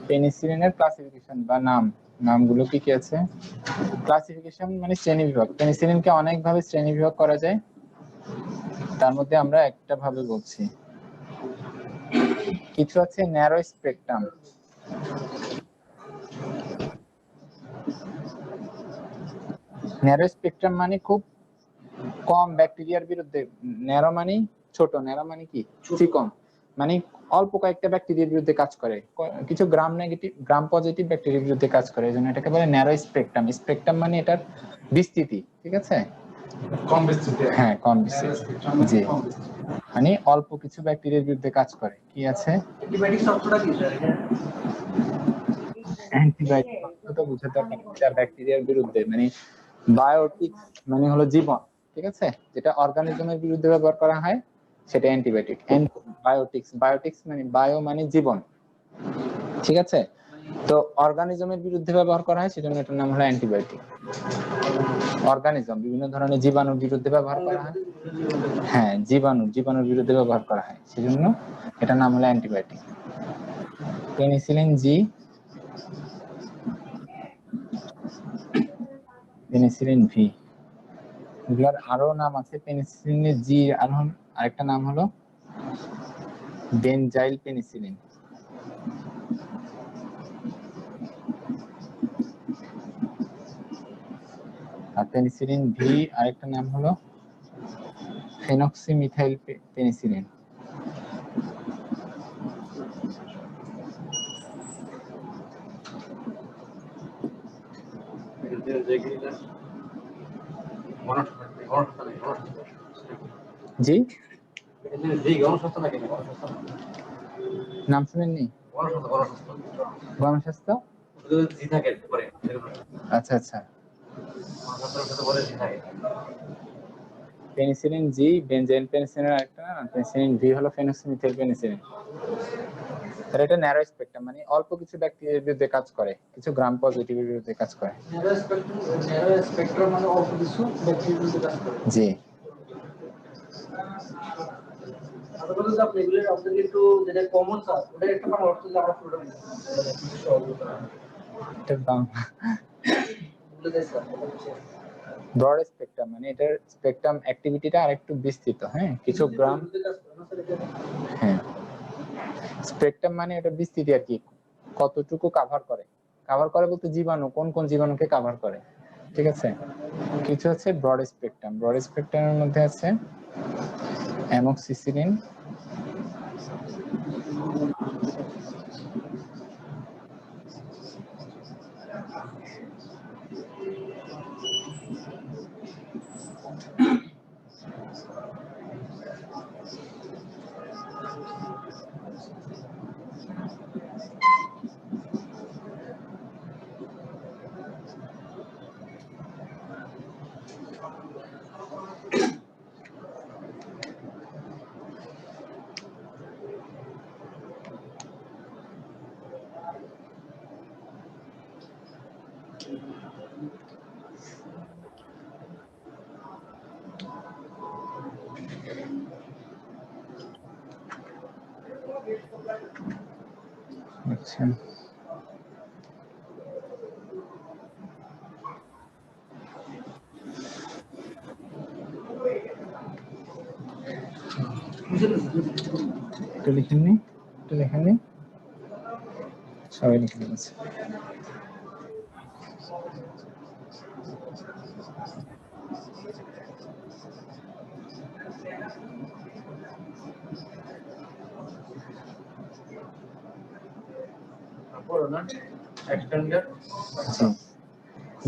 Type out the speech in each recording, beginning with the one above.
পেনিসিলিনের classification বা নামগুলো কি কি আছে? ক্লাসিফিকেশন মানে শ্রেণীবিভাগ। পেনিসিলিনকে অনেক ভাবে শ্রেণীবিভাগ করা যায়, তার মধ্যে আমরা একটা ভাবে বলছি। কিছু আছে ন্যারো স্পেকট্রাম। ন্যারো স্পেকট্রাম মানে খুব কম ব্যাকটেরিয়ার বিরুদ্ধে, ন্যারো মানে ছোট, ন্যারো মানে কি চিকন, মানে অল্প কয়েকটা ব্যাকটেরিয়ার বিরুদ্ধে কাজ করে, কিছু গ্রাম নেগেটিভ গ্রাম পজিটিভ ব্যাকটেরিয়ার বিরুদ্ধে কাজ করে, এই জন্য এটাকে বলে ন্যারো স্পেকট্রাম। স্পেকট্রাম মানে এটার বিস্তৃতি, ঠিক আছে, কম বিস্তৃতি। হ্যাঁ কম বিস্তৃতি, জি, মানে অল্প কিছু ব্যাকটেরিয়ার বিরুদ্ধে কাজ করে। কি আছে অ্যান্টিবায়োটিক শব্দটা কি স্যার? অ্যান্টিবায়োটিক শব্দটা বুঝাতে পারি এটা ব্যাকটেরিয়ার বিরুদ্ধে, মানে বায়োটিক্স মানে হলো জীবন, ঠিক আছে, যেটা অর্গানিজমের বিরুদ্ধে ব্যবহার করা হয় সেটা অ্যান্টিবায়োটিক। বায়োটিক্স, বায়োটিক্স মানে বায়ো মানে জীবন, ঠিক আছে, তো অর্গানিজমের বিরুদ্ধে ব্যবহার করা হয় সেজন্য এটার নাম হলো অ্যান্টিবায়োটিক। অর্গানিজম বিভিন্ন ধরনের জীবাণুর বিরুদ্ধে ব্যবহার করা হয়, হ্যাঁ জীবাণুর বিরুদ্ধে ব্যবহার করা হয়, সেজন্য এটার নাম হলো antibiotic. Penicillin G, penicillin V, এগুলোর আরো নাম আছে। পেনিসিলিনের জি আরেকটা নাম হলো বেনজাইল পেনিসিলিন। আর পেনিসিলিন ভি আরেকটা নাম হলো ফেনক্সিমিথাইল পেনিসিলিন। জি নাম শুনেননি? গণস্বাস্থ্য, আচ্ছা আচ্ছা। পেনিসিলিন জি বেনজাইল পেনিসিলিনের আরেকটা, পেনিসিলিন ভি হলো ফেনক্সিমিথাইল পেনিসিলিন। এটা ন্যারো স্পেকট্রাম, মানে অল্প কিছু ব্যাকটেরিয়ার বিরুদ্ধে কাজ করে, কিছু গ্রাম পজিটিভের বিরুদ্ধে কাজ করে। ন্যারো স্পেকট্রাম মানে অল্প কিছু ব্যাকটেরিয়ার বিরুদ্ধে কাজ করে। জি আপাতত আপনি এগুলো আপনাদের একটু যেটা কমন স্যার ওটা একটা আমার অর্থ যে আমরা পুরোটা এটা বলে দেয় স্যার। ব্রড স্পেকট্রাম মানে এটার স্পেকট্রাম অ্যাক্টিভিটিটা আরেকটু বিস্তৃত, হ্যাঁ কিছু গ্রাম, হ্যাঁ স্পেকট্রাম মানে এটা বিস্তৃতি আর কি, কতটুকু কভার করে। কভার করে বলতে জীবাণু, কোন কোন জীবাণুকে কভার করে, ঠিক আছে। কিছু হচ্ছে ব্রড স্পেকট্রাম, ব্রড স্পেকট্রামের মধ্যে আছে অ্যামোক্সিসিলিন, আচ্ছা একটু লিখেননি সবাই লিখে দিয়েছে।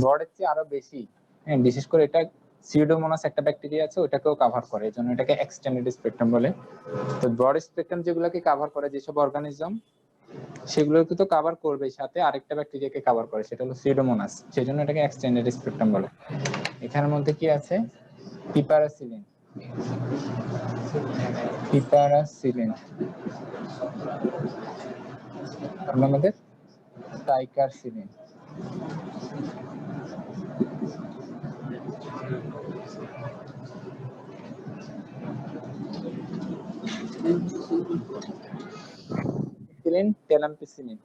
ব্রডের চেয়ে আরো বেশি, হ্যাঁ বিশেষ করে এটা সিউডোমোনাস একটা ব্যাকটেরিয়া আছে, ওটাকেও কভার করে, এজন্য এটাকে এক্সটেন্ডেড স্পেকট্রাম বলে। তো ব্রড স্পেকট্রাম যেগুলোকে কভার করে, যেসব অর্গানিজম, সেগুলোকে তো কভার করবে, সাথে আরেকটা ব্যাকটেরিয়াকে কভার করে, সেটা হলো সিউডোমোনাস, সেজন্য এটাকে এক্সটেন্ডেড স্পেকট্রাম বলে। এখানের মধ্যে কি আছে? পিপারাসিলিন, পিপারাসিলিন, আমাদের টাইকারসিলিন, পেনিসিলিন, টেলাম্পিসিলিন।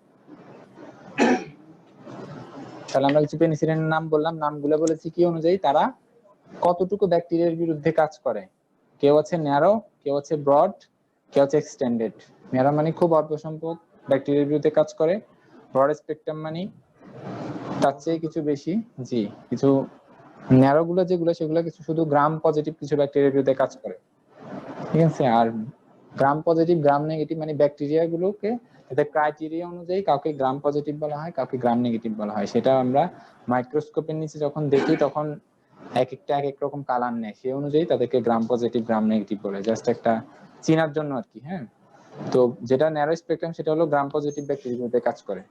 তাহলে আমরা কিছু পেনিসিলিনের নাম বললাম, নামগুলো বলেছি কি অনুযায়ী তারা কতটুকু ব্যাকটেরিয়ার বিরুদ্ধে কাজ করে। কেউ আছে ন্যারো, কেউ আছে ব্রড, কেউ আছে এক্সটেন্ডেড। ন্যারো মানে খুব অল্প সংখ্যক ব্যাকটেরিয়ার বিরুদ্ধে কাজ করে, ব্রড স্পেকট্রাম মানে তার চেয়ে কিছু বেশি। জি, কিছু ন্যারো গুলো যেগুলো সেগুলো কিছু শুধু গ্রাম পজিটিভ কিছু ব্যাকটেরিয়ার বিরুদ্ধে কাজ করে, ঠিক আছে। আর গ্রাম পজিটিভ গ্রাম নেগেটিভ মানে ব্যাকটেরিয়া গুলোকে তাদের ক্রাইটেরিয়া অনুযায়ী কাউকে গ্রাম পজিটিভ বলা হয়, কাউকে গ্রাম নেগেটিভ বলা হয়। সেটা আমরা মাইক্রোস্কোপের নিচে যখন দেখি তখন এক একটা এক এক রকম কালার নেয়, সেই অনুযায়ী তাদেরকে গ্রাম পজিটিভ গ্রাম নেগেটিভ বলে, জাস্ট একটা চিনার জন্য আর কি। হ্যাঁ, তো যেটা ন্যারো স্পেকট্রাম সেটা হলো গ্রাম পজিটিভ ব্যাকটেরিয়ার বিরুদ্ধে কাজ করে,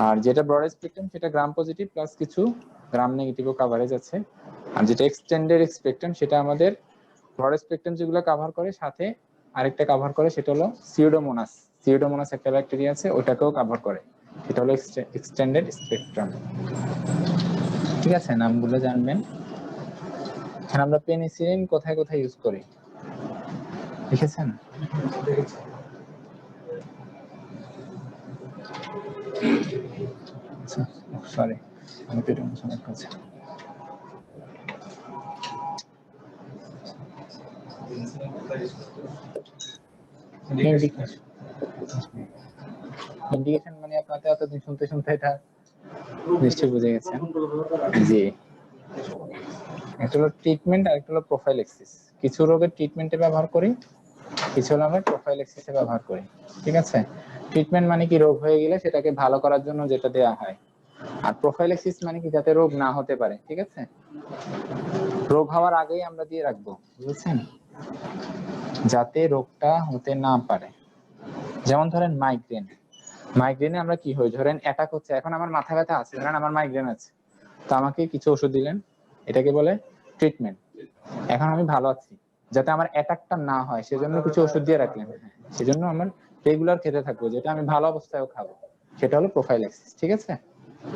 আর যেটা ব্রড স্পেকট্রাম সেটা গ্রাম পজিটিভ প্লাস কিছু গ্রাম নেগেটিভও কাভারেজ আছে। আর যেটা এক্সটেন্ডেড স্পেকট্রাম সেটা আমাদের ব্রড স্পেকট্রাম যেগুলো কভার করে সাথে আরেকটা কভার করে, সেটা হলো সিউডোমোনাস। সিউডোমোনাস একটা ব্যাকটেরিয়া আছে, ওটাকেও কভার করে, সেটা হলো এক্সটেন্ডেড স্পেকট্রাম। ঠিক আছে, নামগুলো জানবেন। এখন আমরা পেনিসিলিন কোথায় কোথায় ইউজ করি লিখেছেন? সরি, আমি পেটে সমস্যা করছি। ইন্ডিকেশন মানে আপনাদের এতদিন শুনতে শুনতে এটা নিশ্চয়ই বুঝে গেছেন। জি, একটা হলো ট্রিটমেন্ট আর একটা হলো প্রোফাইলেক্সিস। কিছু রোগের ট্রিটমেন্টে ব্যবহার করি, কিছু হলো আমরা প্রোফাইলেক্সিসে ব্যবহার করি। ঠিক আছে, ট্রিটমেন্ট মানে কি রোগ হয়ে গেলে সেটাকে ভালো করার জন্য যেটা দেয়া হয়, আর প্রোফাইলেক্সিস মানে কি যাতে রোগ না হতে পারে। ঠিক আছে, রোগ হওয়ার আগেই আমরা দিয়ে রাখবো, বুঝছেন, যাতে রোগটা হতে না পারে। যেমন ধরেন মাইগ্রেন, মাইগ্রেনে আমরা কি হয়, ধরেন অ্যাটাক হচ্ছে, এখন আমার মাথা ব্যথা আছে, ধরেন আমার মাইগ্রেন আছে, তো আমাকে কিছু ওষুধ দিলেন, এটাকে বলে ট্রিটমেন্ট। এখন আমি ভালো আছি, যাতে আমার অ্যাটাকটা না হয় সেজন্য কিছু ওষুধ দিয়ে রাখলেন, সেজন্য আমার রেগুলার খেতে থাকবো, যেটা আমি ভালো অবস্থায়ও খাবো, সেটা হলো প্রোফাইলেক্সিস। ঠিক আছে,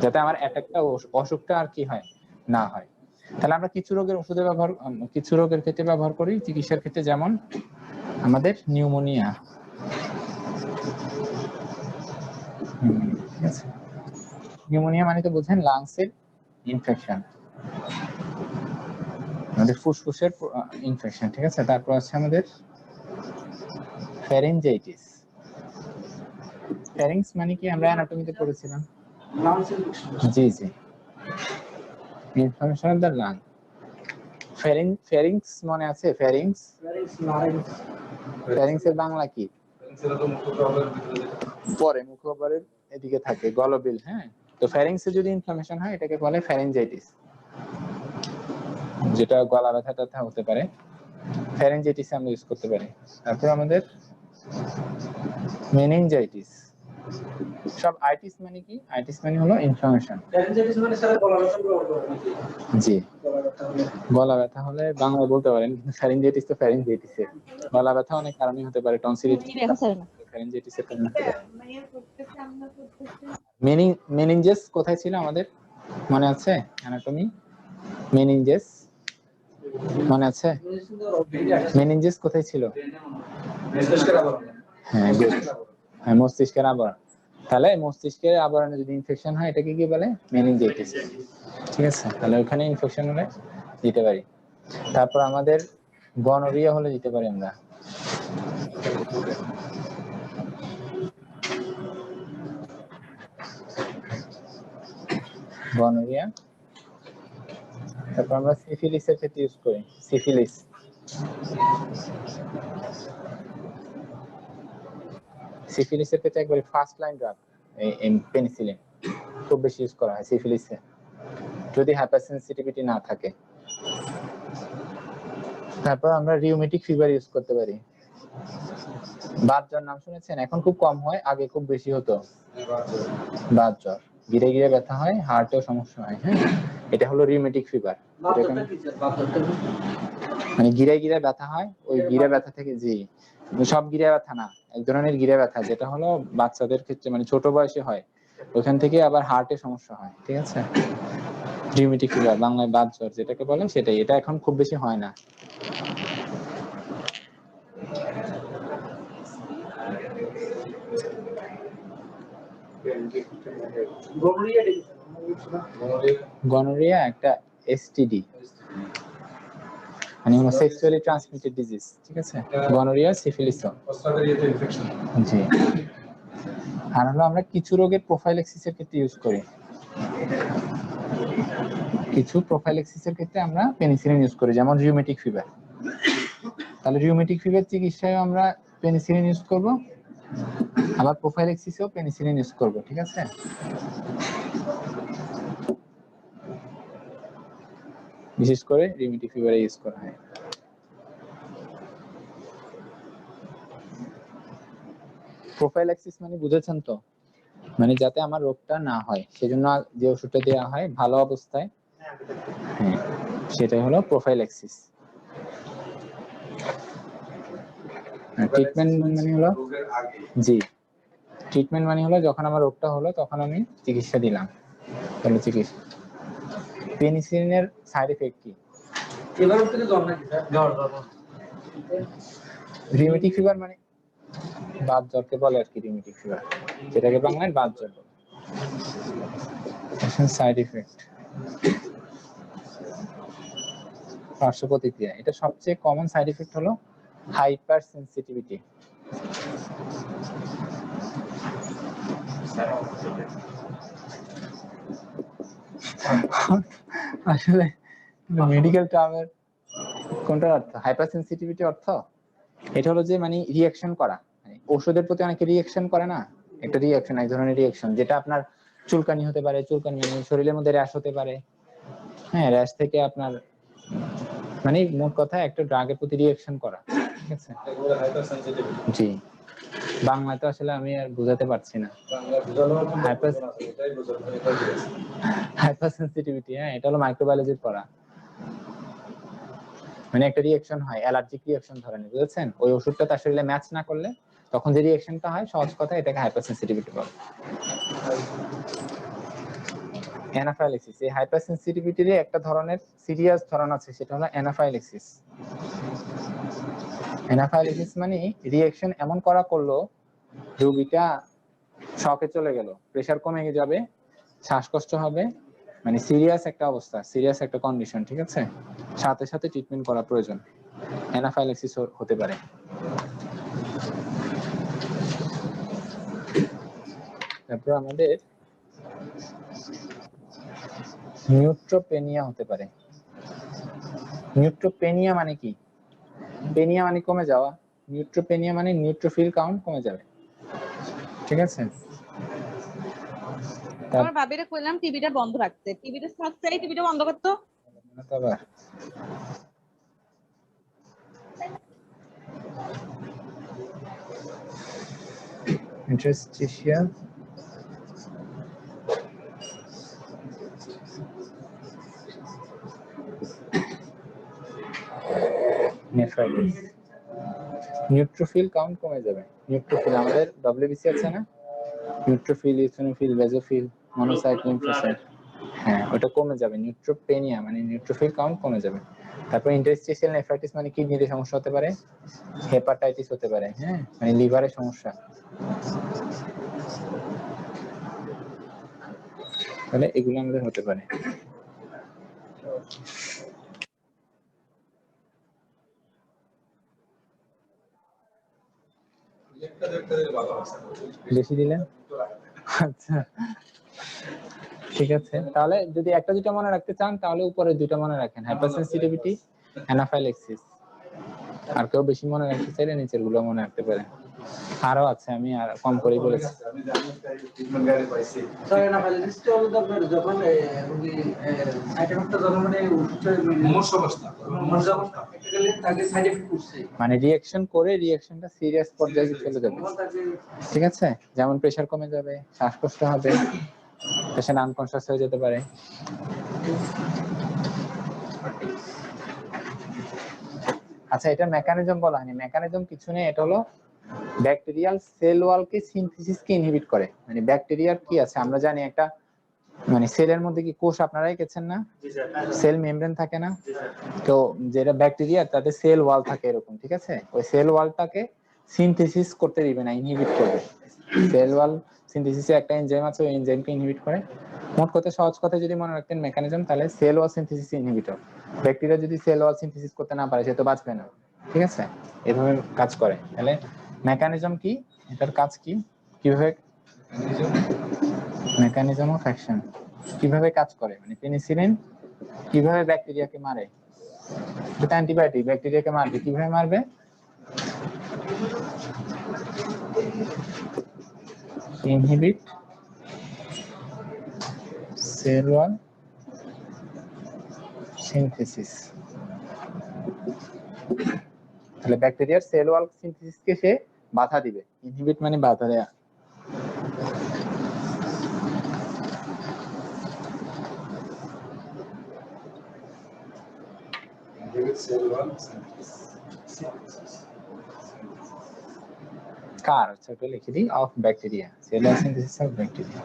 যাতে আমার অ্যাটাকটা অসুখটা আর কি হয় না হয়। তাহলে আমরা কিছু রোগের ওষুধে ব্যবহার, কিছু রোগের ক্ষেত্রে ব্যবহার করি চিকিৎসার ক্ষেত্রে, যেমন আমাদের নিউমোনিয়া। ঠিক আছে, নিউমোনিয়া মানে তো বুঝেন লাংসের ইনফেকশন, আমাদের ফুসফুসের ইনফেকশন। ঠিক আছে, তারপর আছে আমাদের ফ্যারিঞ্জাইটিস। ফ্যারিংস মানে কি আমরা অ্যানাটমিতে পড়েছিলাম। জি জি, inflammation of the lung. Pharynx মনে আছে? ফ্যারিংস, ফ্যারিংস এর বাংলা কি? পরে মুখোপরের এদিকে থাকে গলবিল। হ্যাঁ, তো ফ্যারিংসে যদি ইনফ্লামেশন হয় এটাকে বলে ফ্যারিঞ্জাইটিস, যেটা গলা ব্যথা ট্যাথা হতে পারে, ফ্যারিঞ্জাইটিস আমরা ইউজ করতে পারি। তারপর আমাদের মেনিনজাইটিস। সব আইটিস মানে কি, আইটিস মানে হলো ইনফ্লামেশন। জি, গলা ব্যথা হলে বাংলা বলতে পারেন, কিন্তু ফ্যারিঞ্জাইটিস তো ফ্যারিঞ্জাইটিস এর। গলা ব্যথা অনেক কারণে হতে পারে, টনসিলিটিস, ফ্যারিঞ্জাইটিসের কারণে হতে পারে। মেনিনজেস কোথায় ছিল আমাদের মনে আছে? অ্যানাটমি মেনিনজেস মনে আছে? মেনিনজেস কোথায় ছিল? হ্যাঁ, হ্যাঁ, মস্তিষ্কের আবরণ। তাহলে মস্তিষ্কের আবরণে যদি ইনফেকশন হয় এটাকে কি বলে? মেনিনজাইটিস। ঠিক আছে, তাহলে ওখানে ইনফেকশন হলে দিতে পারি। তারপর আমাদের গনোরিয়া হলে দিতে পারি আমরা। গনোরিয়া। তারপর আমরা সিফিলিসের ক্ষেত্রে ইউজ করি, সিফিলিস। সিফিলিসের ক্ষেত্রে একবারে ফার্স্ট লাইন ড্রাগ এই পেনিসিলিন খুব বেশি ইউজ করা হয় সিফিলিসে, যদি হাইপারসেনসিটিভিটি না থাকে। তারপর আমরা রিউমেটিক ফিভার ইউজ করতে পারি। বাত জ্বর নাম শুনেছেন? এখন খুব কম হয়, আগে খুব বেশি হতো। বাত জ্বর, গিরে গিরে ব্যথা হয়, হার্টেও সমস্যা হয়। হ্যাঁ, এটা হলো রিউমেটিক ফিভার। মানে গিরে গিরে ব্যথা হয়, ওই গিরে ব্যথা থেকে। জি, সব গিরে ব্যথা না, এক ধরনের গিরে ব্যথা যেটা হলো বাচ্চাদের ক্ষেত্রে মানে ছোট বয়সে হয়, ওখান থেকে আবার হার্টে সমস্যা হয়। ঠিক আছে, রিউমেটিক ফিভার, বাংলায় বাত জ্বর যেটাকে বলে সেটাই। এটা এখন খুব বেশি হয় না। গনোরিয়া গনোরিয়া একটা এসটিডি, মানে হলো সেক্সুয়ালি ট্রান্সমিটেড ডিজিজ, ঠিক আছে? গনোরিয়া, সিফিলিস, জি। আর হলো আমরা কিছু রোগের প্রোফাইলেক্সিসের ক্ষেত্রে ইউজ করি, কিছু প্রোফাইলেক্সিসের ক্ষেত্রে আমরা পেনিসিলিন ইউজ করি, যেমন রিউমেটিক ফিভার। তাহলে রিউমেটিক ফিভার চিকিৎসায় আমরা পেনিসিলিন ইউজ করব, আবার প্রোফাইলেক্সিসেও পেনিসিলিন ইউজ করব, ঠিক আছে? বিশেষ করে রিউমেটিক ফিভারে ইউজ করা হয়। প্রোফাইলেক্সিস মানে বুঝেছেন তো, মানে যাতে আমার রোগটা না হয় সেজন্য যে ওষুধটা দেওয়া হয় ভালো অবস্থায়, হ্যাঁ, সেটাই হলো প্রোফাইলেক্সিস। ট্রিটমেন্ট মানে হলো, জি, ট্রিটমেন্ট মানে হলো যখন আমার রোগটা হলো তখন আমি চিকিৎসা দিলাম, তাহলে চিকিৎসা। পেনিসিলিনের সাইড এফেক্ট কি? এবার থেকে জ্বর নাকি স্যার? জ্বর। রিউমেটিক ফিভার মানে বাত জ্বরকে বলে আর কি, রিউমেটিক ফিভার, যেটাকে বাংলায় বাত জ্বর বলে। সাইড ইফেক্ট, পার্শ্ব প্রতিক্রিয়া, এটা সবচেয়ে কমন সাইড ইফেক্ট হলো হাইপার সেন্সিটিভিটি। আসলে মেডিকেল টার্মের কোনটা অর্থ? হাইপার সেন্সিটিভিটি অর্থ এটা হলো যে মানে রিঅ্যাকশন করা, মানে ওষুধের প্রতি অনেকে রিঅ্যাকশন করে না, একটা রিঅ্যাকশন, এক ধরনের রিঅ্যাকশন, যেটা আপনার চুলকানি হতে পারে, চুলকানি মানে শরীরের মধ্যে র্যাশ হতে পারে, হ্যাঁ, র্যাশ থেকে আপনার মানে মোট কথা একটা ড্রাগের প্রতি রিঅ্যাকশন করা, ঠিক আছে? জি, বাংলাতে আসলে আমি আর বোঝাতে পারছি না। হাইপার সেন্সিটিভিটি, হ্যাঁ, এটা হলো মাইক্রোবায়োলজির পড়া, মানে একটা রিঅ্যাকশন হয়, অ্যালার্জিক রিঅ্যাকশন ধরেন, বুঝেছেন? ওই ওষুধটা তার শরীরে ম্যাচ না করলে তখন যে রিঅ্যাকশনটা হয়, সহজ কথা এটাকে হাইপার সেন্সিটিভিটি বলে। অ্যানাফাইলেক্সিস, এই হাইপার সেন্সিটিভিটির একটা ধরনের সিরিয়াস ধরন আছে, সেটা হলো অ্যানাফাইলেক্সিস। অ্যানাফাইলেক্সিস মানে রিঅ্যাকশন এমন করা করলো রোগীটা শকে চলে গেল, প্রেসার কমে যাবে, শ্বাসকষ্ট হবে, মানে সিরিয়াস একটা অবস্থা, সিরিয়াস একটা কন্ডিশন, ঠিক আছে? সাথে সাথে ট্রিটমেন্ট করা প্রয়োজন, অ্যানাফাইলেক্সিস হতে পারে। তারপর আমাদের নিউট্রোপেনিয়া হতে পারে। নিউট্রোপেনিয়া মানে কি? পেনিয়া মানে কমে যাওয়া, নিউট্রোপেনিয়া মানে নিউট্রোফিল কাউন্ট কমে যাবে, ঠিক আছে? আমার ভাবিরে কইলাম টিভিটা বন্ধ রাখতে, টিভিটা থাকছে, এই টিভিটা বন্ধ করতো। আবার ইন্টারস্টিশিয়াল নেফ্রাইটিস, নিউট্রোফিল কাউন্ট কমে যাবে। নিউট্রোফিল আমাদের ডব্লিউবিসি আছে না, neutrophil, eosinophil, basophil, monocyte, lymphocyte, হ্যাঁ, ওটা কমে যাবে। নিউট্রোপেনিয়া মানে নিউট্রোফিল কাউন্ট কমে যাবে। তারপর ইন্টারস্টিশিয়াল নেফ্রাইটিস মানে কিডনিতে সমস্যা হতে পারে, হেপাটাইটিস হতে পারে, হ্যাঁ, মানে লিভারের সমস্যা, তাহলে এগুলো আমাদের হতে পারে। বেশি দিলেন, আচ্ছা ঠিক আছে। তাহলে যদি একটা দুটো মনে রাখতে চান তাহলে উপরে দুটো মনে রাখেন, হাইপারসেনসিটিভিটি, অ্যানাফাইলেক্সিস। আর কেউ বেশি মনে রাখতে চাইলে নিচের গুলো মনে রাখতে পারেন, আরো আছে, আমি আর কম করে বলেছি। স্যার অ্যানাফাইলেক্সিসটা হলো আপনার যখন রোগী সাইড এফেক্টটা যখন মানে মুমূর্ষু অবস্থা, প্র্যাকটিক্যালি তাকে সাইড এফেক্ট করছে, মানে রিঅ্যাকশন করে রিঅ্যাকশনটা সিরিয়াস পর্যায়ে চলে যাবে, ঠিক আছে? যেমন প্রেসার কমে যাবে, শ্বাসকষ্ট হবে, পেশেন্ট আনকনশাস হয়ে যেতে পারে। আচ্ছা, এটা মেকানিজম বলা হয়নি, মেকানিজম কিছু নেই, এটা হলো ব্যাকটেরিয়াল সেল ওয়ালকে সিনথেসিসকে ইনহিবিট করে। মানে ব্যাকটেরিয়ার কি আছে আমরা জানি, একটা মানে সেলের মধ্যে কি কোষ আপনারাই গেছেন না, সেল মেমব্রেন থাকে না, তো যেটা ব্যাকটেরিয়া তাতে সেল ওয়াল থাকে এরকম, ঠিক আছে? ওই সেল ওয়ালটাকে সিনথেসিস করতে দিবে না, ইনহিবিট করবে। সেল ওয়াল সিনথেসিসে একটা এনজাইম আছে, ওই এনজাইমকে ইনহিবিট করে। মোট কথা সহজ কথা যদি মনে রাখতেন মেকানিজম, তাহলে cell wall synthesis inhibitor. Bacteria যদি সেল ওয়াল সিনথেসিস করতে না পারে সে তো বাঁচবে না, ঠিক আছে? এভাবে কাজ করে। তাহলে মেকানিজম কি, এটার কাজ কি, কিভাবে মেকানিজম অফ অ্যাকশন, কিভাবে কাজ করে, মানে পেনিসিলিন কিভাবে ব্যাকটেরিয়াকে মারে। এটা অ্যান্টিবায়োটিক, ব্যাকটেরিয়াকে মারবে, কিভাবে মারবে? Inhibit cell wall synthesis. তাহলে ব্যাকটেরিয়ার সেল ওয়াল সিনথেসিসকে সে বাধা দিবে। ইনহিবিট মানে বাধা দেয়া। কার ছোট লিখে দিই, of bacteria, cell wall synthesis of bacteria.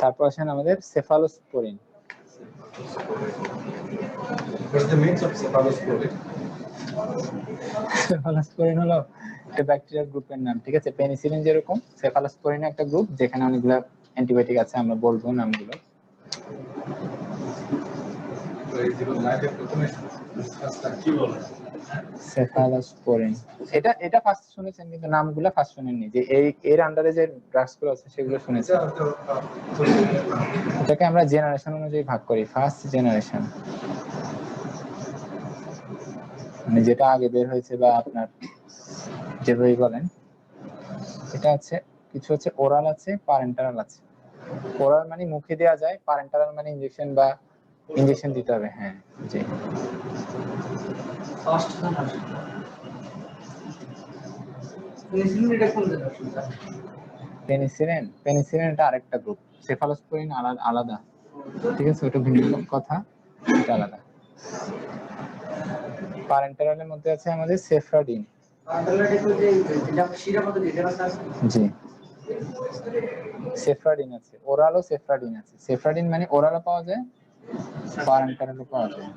তারপর আসেন আমাদের cephalosporin. What's the means of cephalosporin? Cephalosporin হলো একটা ব্যাকটেরিয়ার গ্রুপের নাম, ঠিক আছে? পেনিসিলিন যেরকম, সেফালোস্পোরিন একটা গ্রুপ যেখানে অনেকগুলো অ্যান্টিবায়োটিক আছে, আমরা বলবো নামগুলো। সেফালোস্পোরিন এটা ফার্স্ট শুনেছেন, কিন্তু নামগুলো ফার্স্ট শুনেননি। যে এই এর আন্ডারে যে ড্রাগস গুলো আছে সেগুলো শুনেছেন। এটাকে আমরা জেনারেশন অনুযায়ী ভাগ করি। ফার্স্ট জেনারেশন মানে যেটা আগে বের হয়েছে, বা আপনার যেভাবেই বলেন। এটা আছে, কিছু হচ্ছে ওরাল আছে, প্যারেন্টারাল আছে। ওরাল মানে মুখে দেওয়া যায়, প্যারেন্টারাল মানে ইনজেকশন বা ইনজেকশন দিতে হবে। হ্যাঁ, জি। ফার্স্ট জেনারেশন পেনিসিলিন এটা কোন জেনারেশন? পেনিসিলিন এটা আরেকটা গ্রুপ, সেফালোস্পোরিন আলাদা, ঠিক আছে? ওটা ভিন্ন কথা, এটা আলাদা। প্যারেন্টারালের মধ্যে আছে আমাদের সেফ্রাডিন। জি, সেফ্রাডিন আছে, ওরাল ও সেফ্রাডিন আছে। সেফ্রাডিন মানে ওরালও পাওয়া যায়, প্যারেন্টারালও পাওয়া যায়।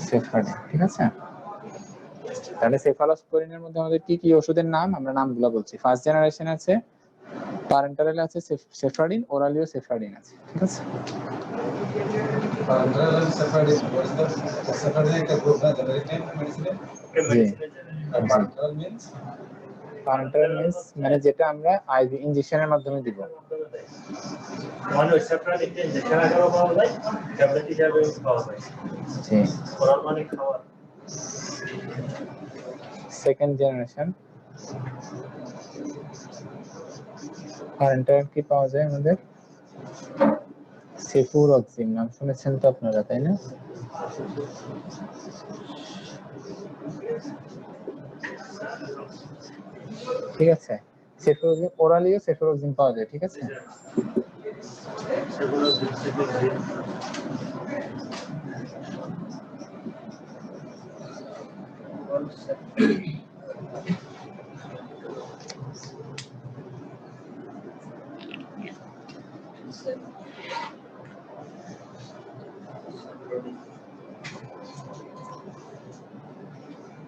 সেফ্রাডিন, ঠিক আছে? তাহলে সেফালোস্পোরিনের মধ্যে আমাদের কি কি ওষুধের নাম, আমরা নামগুলো বলছি। ফার্স্ট জেনারেশন আছে, প্যারেন্টারাল আছে সেফ্রাডিন, ওরালিও সেফ্রাডিন আছে, ঠিক আছে? Parenteral and cephalic. What is the cephalic group? The generic name of medicine? জি, Parenteral means প্যারেন্টারাল মিন্স মানে যেটা আমরা আইভি ইনজেকশনের মাধ্যমে দিব। মানে ওই সেপারেট ইনজেকশন আকারে পাওয়া যায়, ট্যাবলেট হিসাবে পাওয়া যায়। জি, ওরাল মানে খাওয়া। সেকেন্ড জেনারেশন প্যারেন্টারাল কি পাওয়া যায় আমাদের? সেফুরক্সিম, নাম শুনেছেন তো আপনারা, তাই না? ঠিক আছে, সেফুরক্সিম ওরালিও সেফুরক্সিম পাওয়া যায়, ঠিক আছে? সেগুলো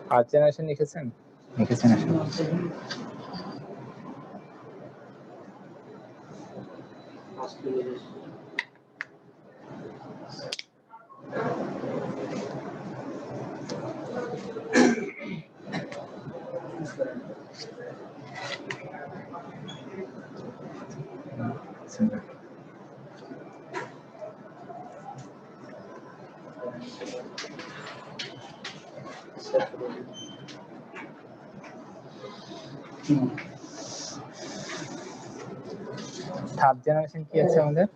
ফার্স্ট জেনারেশন লিখেছেন? লিখেছেন আসলে। থার্ড জেনারেশন কি আছে আমাদের?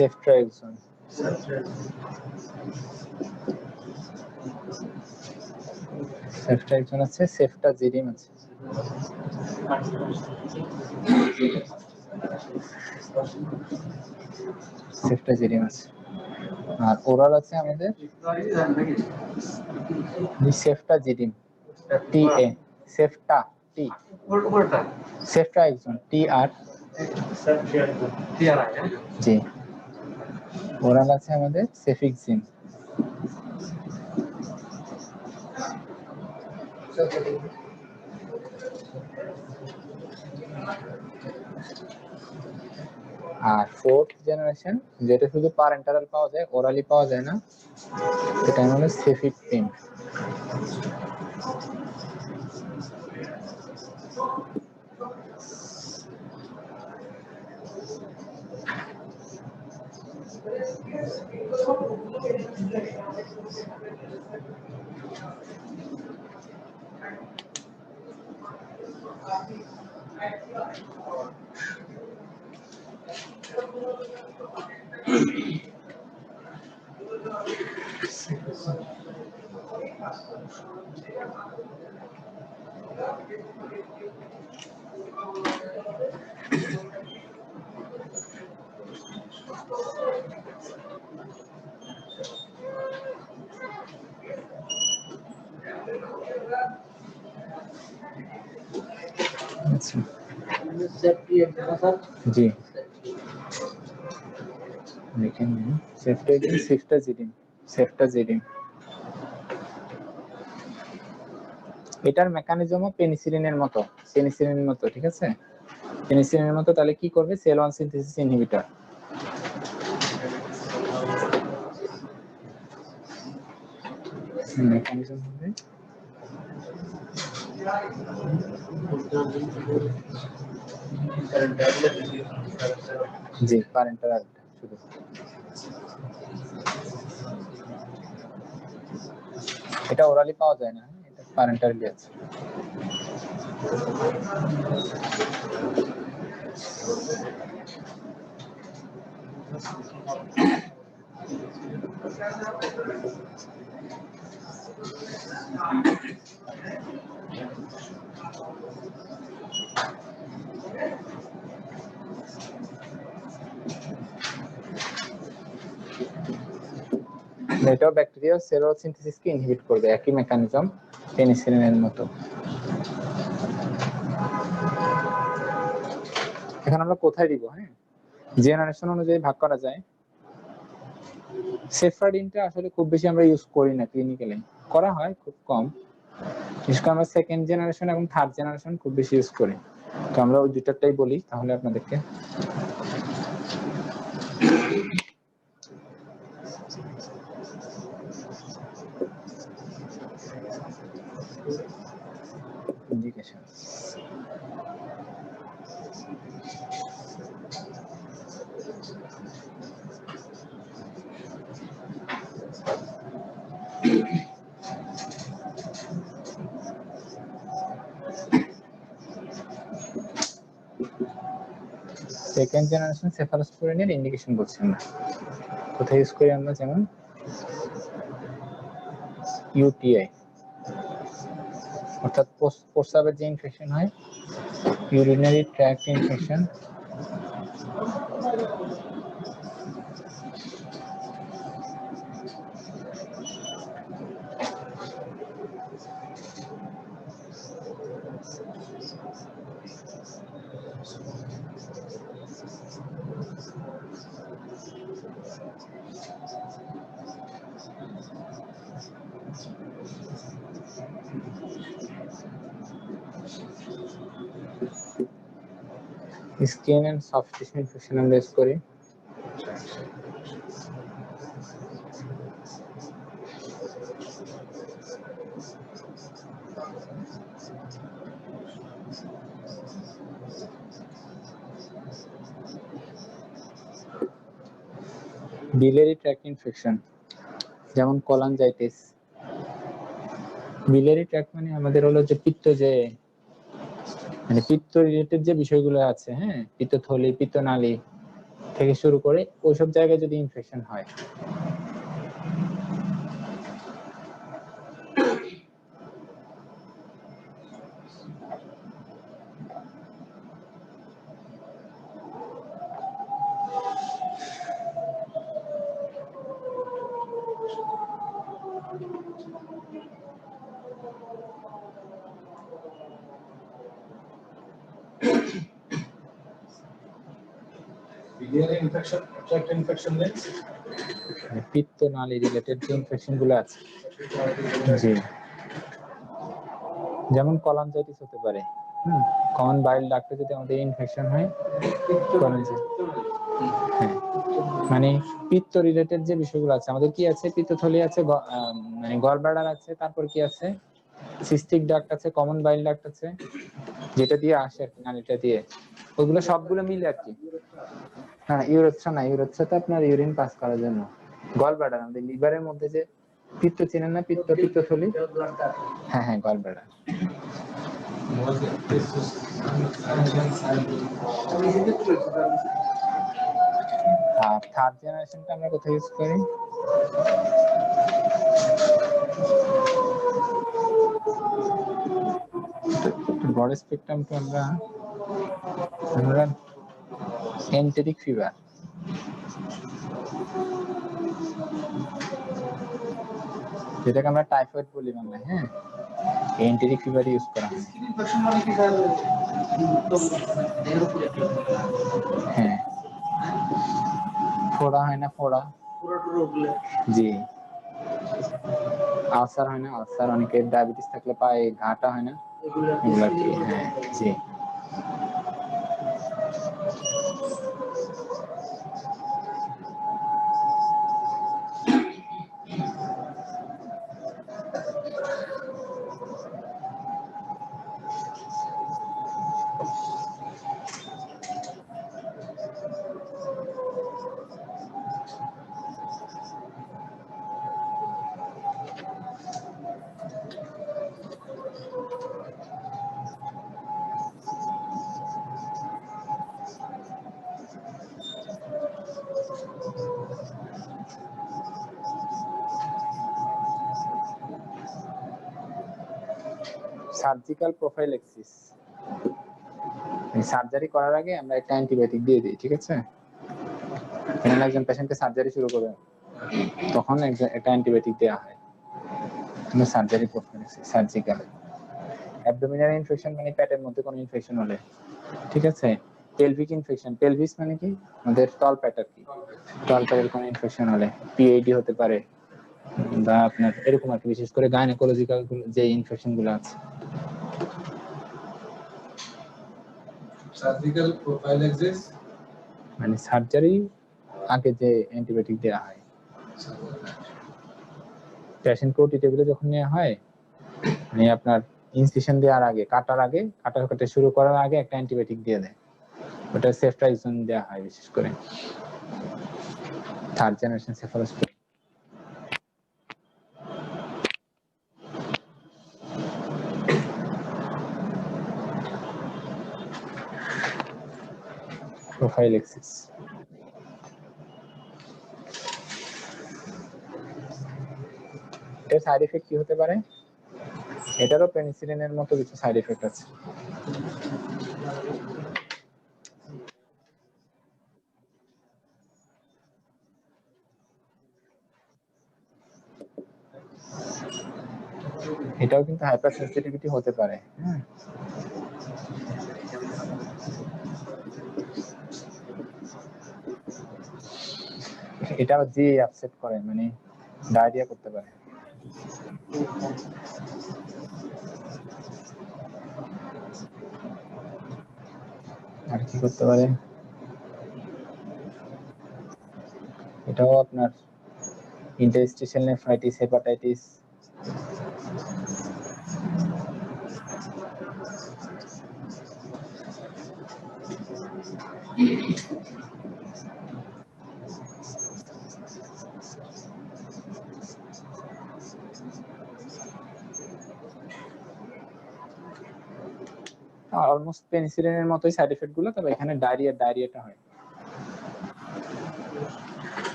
সেফট্রাইকশন, সেফট্রাইকশন আছে, সেফটাজিডিম আছে। সেফটাজিডিম আছে। আর ওরাল আছে আমাদের সেফটাজিডিম, টি এ, সেফটা টি, উপরটা সেফট্রাইকশন টি আর টিআরআই জি। ওরাল আছে আমাদের সেফিক্সিম। আর ফোর্থ জেনারেশন যেটা শুধু প্যারেন্টারাল পাওয়া যায়, ওরালি পাওয়া যায় না, এটা হলো সেফিকটিম। আচ্ছা, সেফটি একটা স্যার জি দেখেন, সেফটাজিডিম, সেফটাজিডিম, সেফটাজিডিম। এটার মেকানিজমও পেনিসিলিনের মতো, পেনিসিলিনের মতো, ঠিক আছে, পেনিসিলিনের মতো। তাহলে কি করবে? Cell wall synthesis inhibitor. Mechanism হবে জি প্যারেন্টারাল শুধু। এটা ওরালি পাওয়া যায় না, এটা প্যারেন্টারালি আছে। এটাও ব্যাকটেরিয়া সেলুলার সিনথেসিসকে ইনহিবিট করবে, একই মেকানিজম পেনিসিলিনের মতো। এখন আমরা কোথায় দিব? হ্যাঁ, জেনারেশন অনুযায়ী ভাগ করা যায়। সেফারডিনটা আসলে খুব বেশি আমরা ইউজ করি না ক্লিনিক্যালি, করা হয় খুব কম। বিশেষ করে আমরা সেকেন্ড জেনারেশন এবং থার্ড জেনারেশন খুব বেশি ইউজ করি। তো আমরা ওই দুটাটাই বলি তাহলে আপনাদেরকে। ইন্ডিকেশন সেকেন্ড জেনারেশন সেফালোস্পোরিনের ইন্ডিকেশন বলছি আমরা। কোথায় ইউজ করি আমরা? যেমন ইউটিআই, অর্থাৎ প্রস্রাবের যে ইনফেকশন হয়, urinary tract infection, skin and soft tissue infection আমরা ইউজ করি। বিলিয়ারি ট্র্যাক্ট ইনফেকশন যেমন কোলানজাইটিস। বিলিয়ারি ট্র্যাক্ট মানে আমাদের হলো যে পিত্ত, যে মানে পিত্ত রিলেটেড যে বিষয়গুলো আছে, হ্যাঁ, পিত্তথলি, পিত্তনালী, থেকে শুরু করে ওইসব জায়গায় যদি ইনফেকশন হয়, Biliary infection, tract infection means পিত্তনালী রিলেটেড যে ইনফেকশন গুলো আছে, জি, যেমন কলানজাইটিস হতে পারে। কমন বাইল ডাক্টে যদি আমাদের ইনফেকশন হয়, হ্যাঁ, মানে পিত্ত রিলেটেড যে বিষয়গুলো আছে, আমাদের কি আছে, পিত্তথলি আছে, মানে গলব্লাডার আছে, তারপর কি আছে, সিস্টিক ডাক্ট আছে, কমন বাইল ডাক্ট আছে, যেটা দিয়ে আসে আর কি, নালীটা দিয়ে, ওইগুলো সবগুলো মিলে আর কি। হ্যাঁ, ইউরেথ্রা না, ইউরেথ্রা তো আপনার ইউরিন পাস করার জন্য। গলব্লাডার আমাদের লিভারের মধ্যে যে পিত্ত চেনেন না, পিত্তথলি, হ্যাঁ হ্যাঁ, গলব্লাডার। আর থার্ড জেনারেশনটা আমরা কোথায় ইউজ করি? ব্রড স্পেকট্রামটা আমরা এন্টেরিক ফিভার, যেটাকে আমরা টাইফয়েড বলি বাংলায়, হ্যাঁ, এন্টেরিক ফিভার ইউজ করা হয়। ইনফেকশন মানে কি স্যার, দেহের উপরে হ্যাঁ, ফোড়া হয় না, ফোড়া, পুরো টুরো গুলো, জি, আলসার হয় না, আলসার, অনেকের ডায়াবেটিস থাকলে পায়ে ঘাটা হয় না, এগুলো এগুলা কি, হ্যাঁ, জি। সার্জিক্যাল প্রোফাইলেক্সিস, সার্জারি করার আগে আমরা একটা অ্যান্টিবায়োটিক দিয়ে দিই, ঠিক আছে? এখানে একজন পেশেন্টকে সার্জারি শুরু করবে, তখন একটা অ্যান্টিবায়োটিক দেওয়া হয়। Surgery prophylaxis, surgical. Abdominal infection মানে পেটের মধ্যে কোনো ইনফেকশন হলে, ঠিক আছে? পেলভিক ইনফেকশন, পেলভিস মানে কি, আমাদের তলপেট আর কি, তলপেটের কোনো ইনফেকশন হলে, পিএইডি হতে পারে, বা আপনার এরকম আর কি, বিশেষ করে গাইনোকোলজিক্যাল যে ইনফেকশন গুলো আছে। সার্জিক্যাল প্রোফাইল্যাক্সিস মানে সার্জারি আগে যে অ্যান্টিবায়োটিক দেওয়া হয়, পেশেন্ট ওটি টেবিলে যখন নেওয়া হয়, মানে আপনার ইনসিশন দেওয়ার আগে, কাটা শুরু করার আগে একটা অ্যান্টিবায়োটিক দিয়ে দেয়, ওটা সেফট্রাইজোন দেওয়া হয় বিশেষ করে থার্ড জেনারেশন সেফালোস্পোরিন। প্রোফাইলেক্সিস, এর সাইড এফেক্ট কি হতে পারে? এটারও পেনিসিলিনের মতো কিছু সাইড এফেক্ট আছে। এটাও কিন্তু হাইপার সেনসিটিভিটি হতে পারে, হ্যাঁ। এটা জি আপসেট করে, মানে ডায়রিয়া করতে পারে। আর কি করতে পারে? এটাও আপনার ইন্টারস্টিশিয়াল নেফ্রাইটিস, হেপাটাইটিস, অলমোস্ট পেনিসিলিনের মতোই সাইড এফেক্ট গুলো, তবে এখানে ডায়রিয়াটা হয়।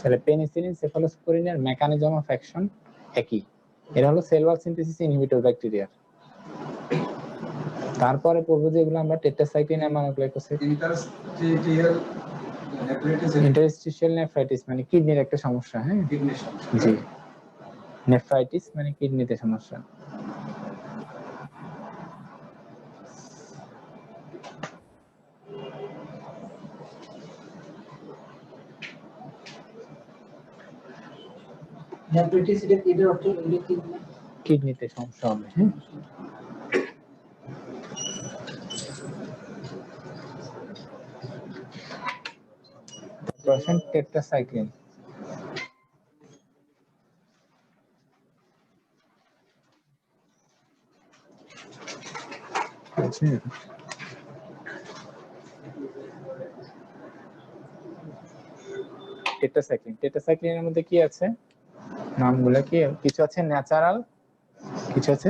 তাহলে পেনিসিলিন, সেফালোস্পোরিনের মেকানিজম অফ অ্যাকশন একই। এটা হলো cell wall synthesis inhibitor bacteria. তারপরে পড়বো যেগুলো আমরা টেট্রাসাইক্লিন আর মনোগ্লাইকোসাইড। ইন্টারস্টিশিয়াল নেফ্রাইটিস ইন্টারস্টিশিয়াল নেফ্রাইটিস মানে কিডনির একটা সমস্যা। হ্যাঁ, কিডনি সমস্যা। জি, নেফ্রাইটিস মানে কিডনিতে সমস্যা। নেফ্রাইটিস এটা কিডনির অর্থ কিডনিতে সমস্যা হবে। হ্যাঁ, পার্সেন্ট টেট্রাসাইক্লিন। আচ্ছা, টেট্রাসাইক্লিন। টেট্রাসাইক্লিনের মধ্যে কি আছে নামগুলো কি? কিছু আছে ন্যাচারাল, কিছু আছে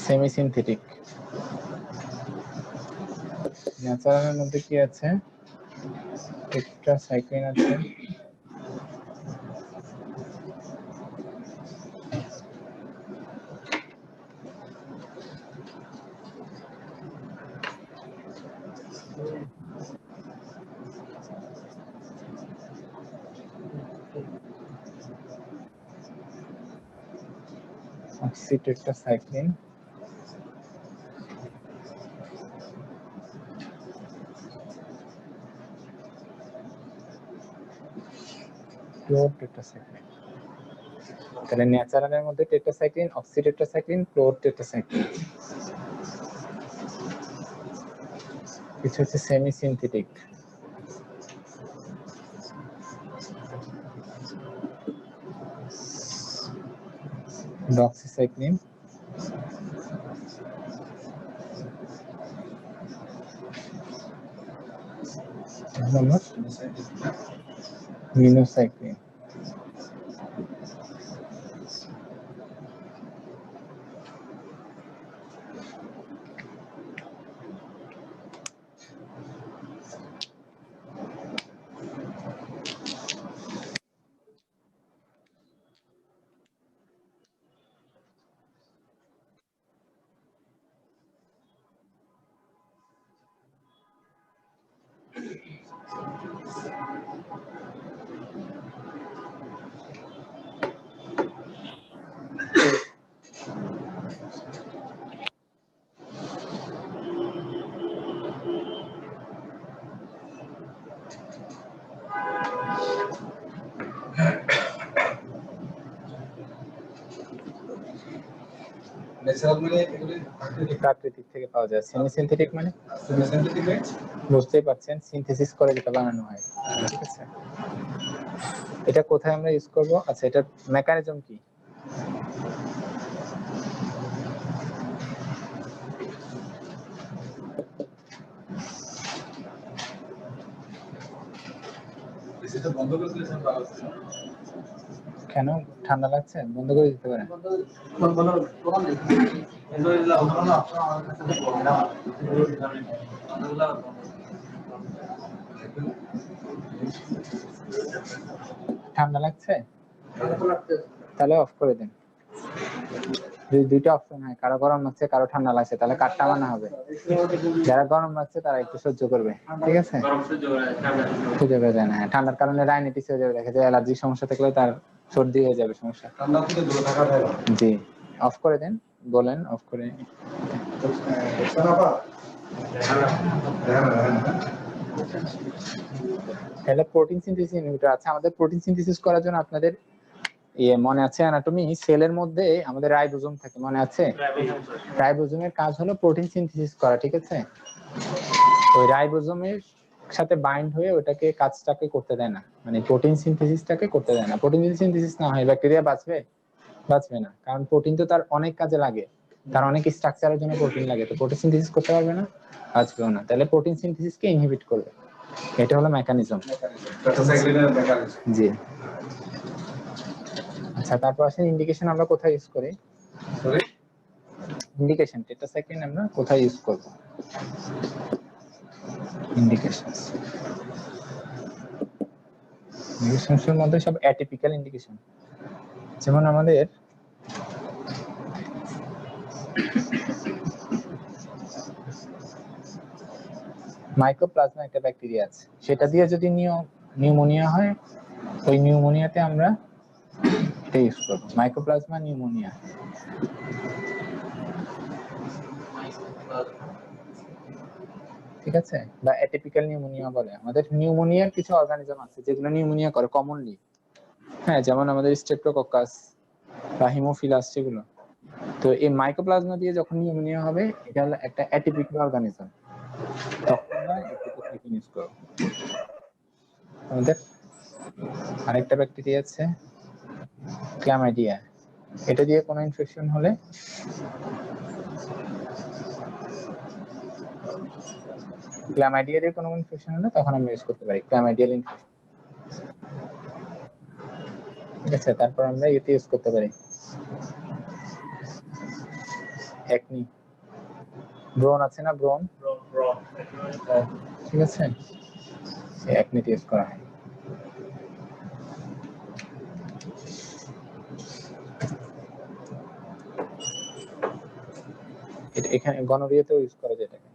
সেমি সিনথেটিক। ন্যাচারালের মধ্যে কি আছে? টেট্রাসাইক্লিন আছে, অক্সিটেট্রাসাইক্লিন, ক্লোরটেট্রাসাইক্লিন। তাহলে ন্যাচারালের মধ্যে টেট্রাসাইক্লিন, অক্সিটেট্রাসাইক্লিন, ক্লোরটেট্রাসাইক্লিন। কিছু হচ্ছে semi synthetic, doxycycline, minocycline. Natural মানে এগুলি প্রাকৃতিক থেকে পাওয়া যায়। সেমি সিনথেটিক মানে সিনথেটিক রাইট। বুঝতেই পারছেন, সিনথেসিস করে যেটা বানানো হয়। ঠিক আছে, এটা কোথায় আমরা ইউজ করব? আচ্ছা, এটার মেকানিজম কি? সেটা বন্ধ করে দিলে সব ভালো হবে। কেন ঠান্ডা লাগছে? বন্ধ করে দিতে পারেন। ঠান্ডা লাগছে? তাহলে অফ করে দিন। দুইটা অপশন হয়, কারো গরম লাগছে, কারো ঠান্ডা লাগছে, তাহলে কাঠটা মানা হবে। যারা গরম লাগছে তারা একটু সহ্য করবে, ঠিক আছে? সহ্য করে যায় না। ঠান্ডার কারণে রাইনাইটিস হয়ে যাবে, দেখা যায় অ্যালার্জির সমস্যা থাকলে তার সর্দি হয়ে যাবে, সমস্যা। ঠান্ডা থেকে দূরে থাকা যায়। জি, অফ করে দেন, বলেন অফ করে। তাহলে প্রোটিন সিনথেসিস ইনহিবিটর আছে আমাদের। প্রোটিন সিনথেসিস করার জন্য আপনাদের মনে আছে অ্যানাটমি, সেলের মধ্যে আমাদের রাইবোজোম থাকে, মনে আছে? রাইবোজোমের কাজ হলো প্রোটিন সিনথেসিস করা, ঠিক আছে? ওই রাইবোজোমের সাথে বাইন্ড হয়ে ওটাকে কাজটাকে করতে দেয় না, মানে প্রোটিন সিনথেসিসটাকে করতে দেয় না। প্রোটিন সিনথেসিস না হয় ব্যাকটেরিয়া বাঁচবে? বাঁচবে না, কারণ প্রোটিন তো তার অনেক কাজে লাগে, তার অনেক স্ট্রাকচারের জন্য প্রোটিন লাগে, তো প্রোটিন সিনথেসিস করতে পারবে না, বাঁচবেও না। তাহলে প্রোটিন সিনথেসিসকে ইনহিবিট করবে, এটা হলো মেকানিজম। টেট্রাসাইক্লিনের মেকানিজম। জি, আচ্ছা, তারপর আসেন ইন্ডিকেশন আমরা কোথায় ইউজ করি? সরি, ইন্ডিকেশন টেট্রাসাইক্লিন আমরা কোথায় ইউজ করব? ইন্ডিকেশনস ইন্ডিকেশনসের মধ্যে সব অ্যাটিপিক্যাল ইন্ডিকেশন, যেমন আমাদের মাইকোপ্লাজমা একটা ব্যাকটেরিয়া আছে, সেটা দিয়ে যদি নিউমোনিয়া হয়, ওই নিউমোনিয়াতে আমরা এটা ইউজ করবো, মাইকোপ্লাজমা নিউমোনিয়া। ঠিক আছে, বা অ্যাটিপিক্যাল নিউমোনিয়া বলে। আমাদের নিউমোনিয়ার কিছু অর্গানিজম আছে যেগুলো নিউমোনিয়া করে কমনলি, হ্যাঁ, যেমন আমাদের স্ট্রেপ্টোকক্কাস বা হিমোফিলাস, সেগুলো। তো এই মাইকোপ্লাজমা দিয়ে যখন নিউমোনিয়া হবে, এটা হলো একটা অ্যাটিপিক্যাল অর্গানিজম, তখন আমরা এন্টিবায়োটিক ইউজ করব। আমাদের আরেকটা ব্যাকটেরিয়া আছে ক্লামাইডিয়া, এটা দিয়ে কোনো ইনফেকশন হলে ক্লামাইডিয়া দিয়ে কোনো ইনফেকশন হলে তখন আমরা ইউজ করতে পারি ক্লামাইডিয়াল ইনফেকশন। ঠিক আছে, তারপর আমরা এতে ইউজ করতে পারি একনি, ব্রন আছে না, ব্রন, ঠিক আছে, একনিতে ইউজ করা হয়। এখানে গনোরিয়াতেও ইউজ করা যায় এটাকে।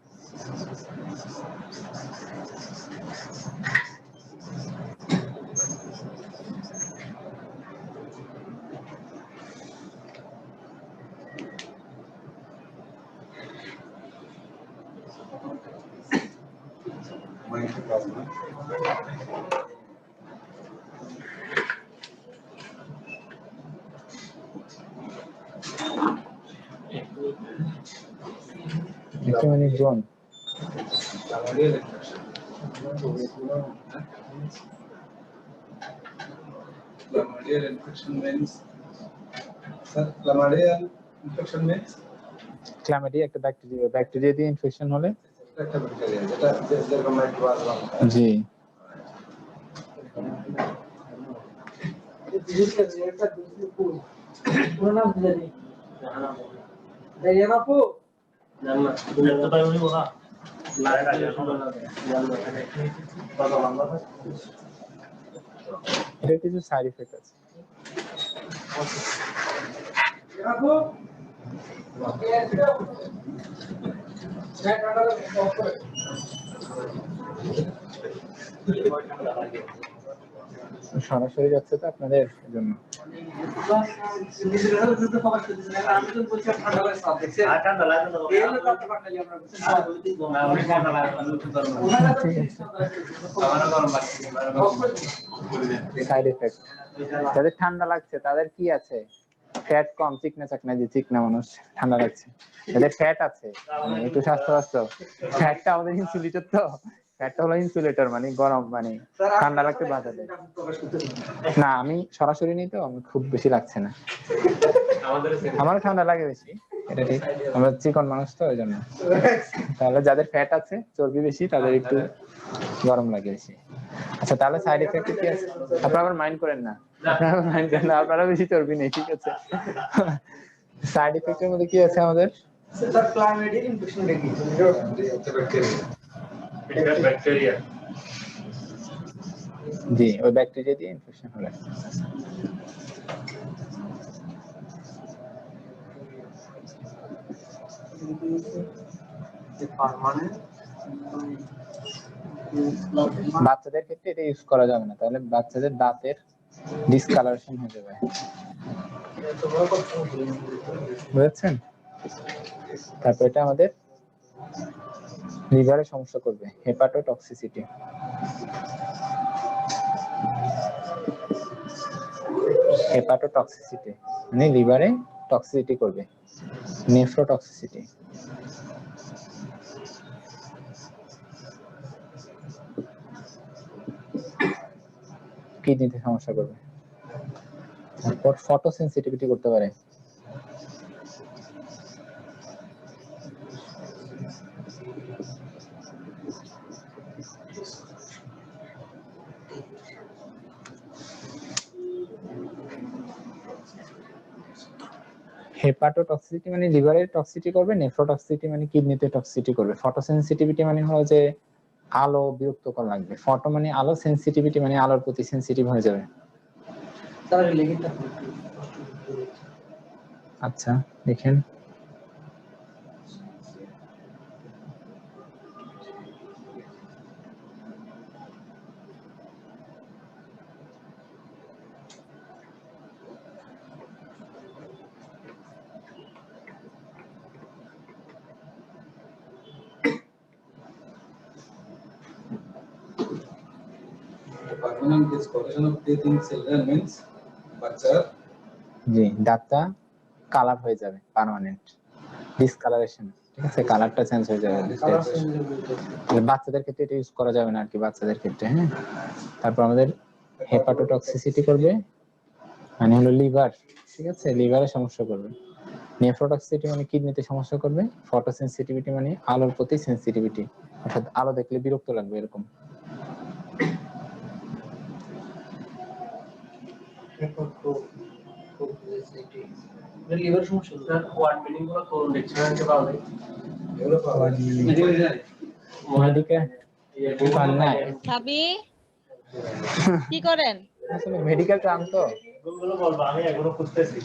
Mycoplasma. Ecumenic zone. Chlamydial infection. Chlamydial infection means, sir, chlamydial infection means Chlamydia একটা ব্যাকটেরিয়া দিয়ে ইনফেকশন হলে একটা ব্যাকটেরিয়া যেটা যেরকম মাইক্রোপ্লাজমা। জি, এর কিছু সাইড এফেক্ট আছে। সরাসরি যাচ্ছে তো আপনাদের জন্য। সাইড এফেক্ট, যাদের ঠান্ডা লাগছে তাদের কি আছে, ফ্যাট কম, চিকনা যে চিকনা মানুষ ঠান্ডা লাগছে, যাদের ফ্যাট আছে মানে একটু স্বাস্থ্য, ফ্যাটটা আমাদের ইনসুলেটর, তো ফ্যাটটা হলো ইনসুলেটর, মানে গরম, মানে ঠান্ডা লাগতে বাধা দেয়। না, আমি সরাসরি নিই তো, আমি খুব বেশি লাগছে না, আমার ঠান্ডা লাগে বেশি, এটা ঠিক, আমরা চিকন মানুষ তো, ওই জন্য। তাহলে যাদের ফ্যাট আছে, চর্বি বেশি, তাদের একটু গরম লাগে বেশি। আচ্ছা, তাহলে সাইড এফেক্ট কি আছে? আপনারা আবার মাইন্ড করেন না, আপনারা বেশি চর্বি নেই, ঠিক আছে। সাইড এফেক্টের মধ্যে কি আছে আমাদের? স্যার ক্লাইমেটিক ইনফেকশন দেখি ব্যাকটেরিয়া, জি, ওই ব্যাকটেরিয়া দিয়ে ইনফেকশন হলে। বাচ্চাদের ক্ষেত্রে এটা ইউজ করা যাবে না, তাহলে বাচ্চাদের দাঁতের ডিসকালারেশন হয়ে যাবে, বুঝছেন? তারপর এটা আমাদের লিভারে সমস্যা করবে, হেপাটোটক্সিসিটি। হেপাটোটক্সিসিটি মানে লিভারে টক্সিসিটি করবে, নেফ্রোটক্সিসিটি। কিডনিতে সমস্যা করবে। তারপর ফটোসেনসিটিভিটি করতে পারে, হেপাটোটক্সিসিটি মানে লিভারে টক্সিসিটি করবে, নেফ্রোটক্সিসিটি মানে কিডনিতে টক্সিসিটি করবে। ফটোসেনসিটিভিটি মানে হলো যে আলো বিরক্তকর লাগবে, ফটো মানে আলো, সেন্সিটিভিটি মানে আলোর প্রতি সেন্সিটিভ হয়ে যাবে। তারা লেগেটা আচ্ছা দেখেন, Permanent discoloration of teeth in children means বাচ্চার জি দাঁতটা কালার হয়ে যাবে, পার্মানেন্ট ডিসকালারেশন, ঠিক আছে, কালারটা চেঞ্জ হয়ে যাবে। কালার চেঞ্জ হয়ে বাচ্চাদের ক্ষেত্রে এটা ইউজ করা যাবে না আর কি, বাচ্চাদের ক্ষেত্রে। হ্যাঁ, তারপর আমাদের হেপাটোটক্সিসিটি করবে, মানে হলো লিভার, ঠিক আছে, লিভারে সমস্যা করবে। নেফ্রোটক্সিসিটি মানে কিডনিতে সমস্যা করবে। ফটোসেনসিটিভিটি মানে আলোর প্রতি সেনসিটিভিটি, অর্থাৎ আলো দেখলে বিরক্ত লাগবে এরকম। লিভার সমস্যা স্যার ওয়ার্ড মিনিং গুলো কোন ডিকশনারিতে পাওয়া যায়? এগুলো পাওয়া যায় মেডিকেল নাই, ভাবি কি করেন? আসলে মেডিকেল টার্ম তো, গুলো বলবো, আমি এখনো খুঁজতেছি।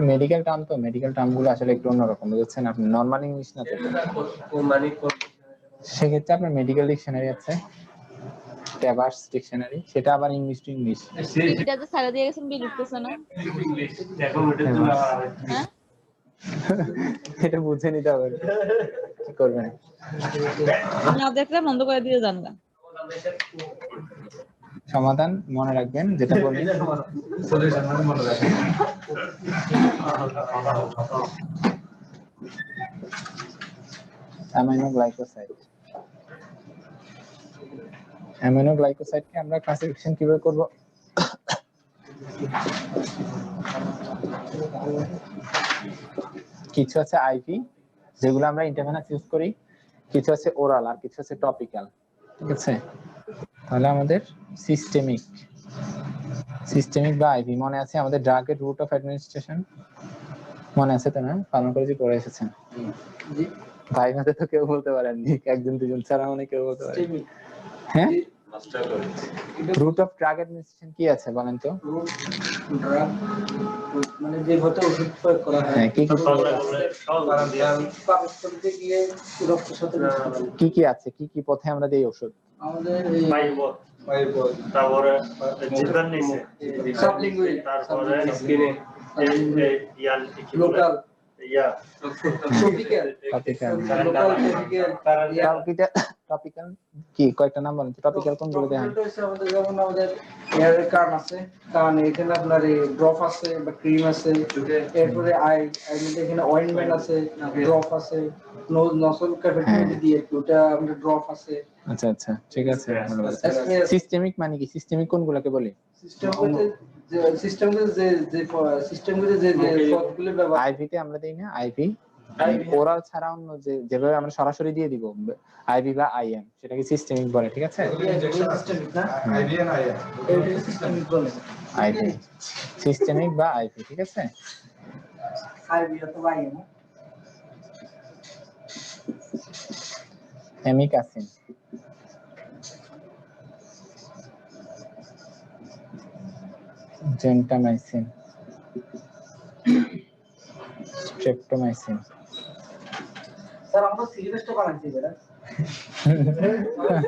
মেডিকেল টার্ম তো, মেডিকেল টার্ম গুলো আসলে একটু অন্যরকম, বুঝছেন আপনি, নর্মাল ইংলিশ না তো। কোন মানে কোন সেক্ষেত্রে আপনার মেডিকেল ডিকশনারি আছে, ট্যাবার্স ডিকশনারি, সেটা আবার ইংলিশ টু ইংলিশ। টিভিটা যে ছাড়া দিয়ে গেছেন বিল উঠতেছে না, ইংলিশ এখন ওটার জন্য হ্যাঁ? এটা বুঝে নিতে হবে, কি করবেন। না দেখলে বন্ধ করে দিয়ে যান না। সমাধান মনে রাখবেন, যেটা বললেন সলিউশন মানে মনে রাখবেন। অ্যামিনোগ্লাইকোসাইড। অ্যামিনোগ্লাইকোসাইডকে আমরা ক্লাসিফিকেশন কিভাবে করব? কিছু আছে আইভি, যেগুলো আমরা ইন্টারভেনাস ইউজ করি, কিছু আছে ওরাল, আর কিছু আছে টপিক্যাল, ঠিক আছে। তাহলে আমাদের সিস্টেমিক, বা আইভি মনে আছে, আমাদের ড্রাগের রুট অফ অ্যাডমিনিস্ট্রেশন মনে আছে তো না? ফার্মাকোলজি পড়ে এসেছেন জি ভাই, মাঝে তো কেউ বলতে পারেননি, একজন দুজন ছাড়া মানে কেউ বলতে পারেন। স্টেমিক হ্যাঁ, মাস্টার করে রুট অফ ড্রাগ অ্যাডমিনিস্ট্রেশন কি আছে বলেন তো? ড্রাগ মানে যে হতে ওষুধ প্রয়োগ করা হয় হ্যাঁ, কি কি পাকস্থলীতে গিয়ে রক্তের সাথে কি কি আছে, কি কি পথে আমরা দেই ওষুধ? আমাদের এই পাইপল তারপরে জিব্বার নিচে, সাবলিঙ্গুয়াল তারপরে স্কিনে, লোকাল ইয়া topical topical. Local topical topical কি কয়টা নাম বলেন তো? টপিক্যাল কোনগুলো দেন? আমাদের যেমন আমাদের হেয়ারের কান আছে, কান এখানে আপনার এই ড্রপ আছে বা ক্রিম আছে, এরপরে আই মধ্যে এখানে অয়েন্টমেন্ট আছে, ড্রপ আছে, নোজ নসল ক্যাভিটি দিয়ে ওটা আমাদের ড্রপ আছে। আচ্ছা আচ্ছা, ঠিক আছে, ধন্যবাদ। সিস্টেমিক মানে কি? সিস্টেমিক কোনগুলোকে বলে? সিস্টেমগুলো যে পদগুলো ব্যবহার আইভি তে আমরা দেই না, আইভি ওরাল ছাড়া অন্য যেভাবে আমরা সরাসরি দিয়ে দিব আইভি বা আইএম, সেটাকে সিস্টেমিক বলে, ঠিক আছে। সিস্টেমিক না আইভি এন্ড আইএম এটা সিস্টেমিক বলে আইভি, সিস্টেমিক বা আইভি, ঠিক আছে। আইবি অথবা IM amikacin, gentamicin, streptomycin. Sir আমরা সিরিয়াসটা বানাইছি বেটা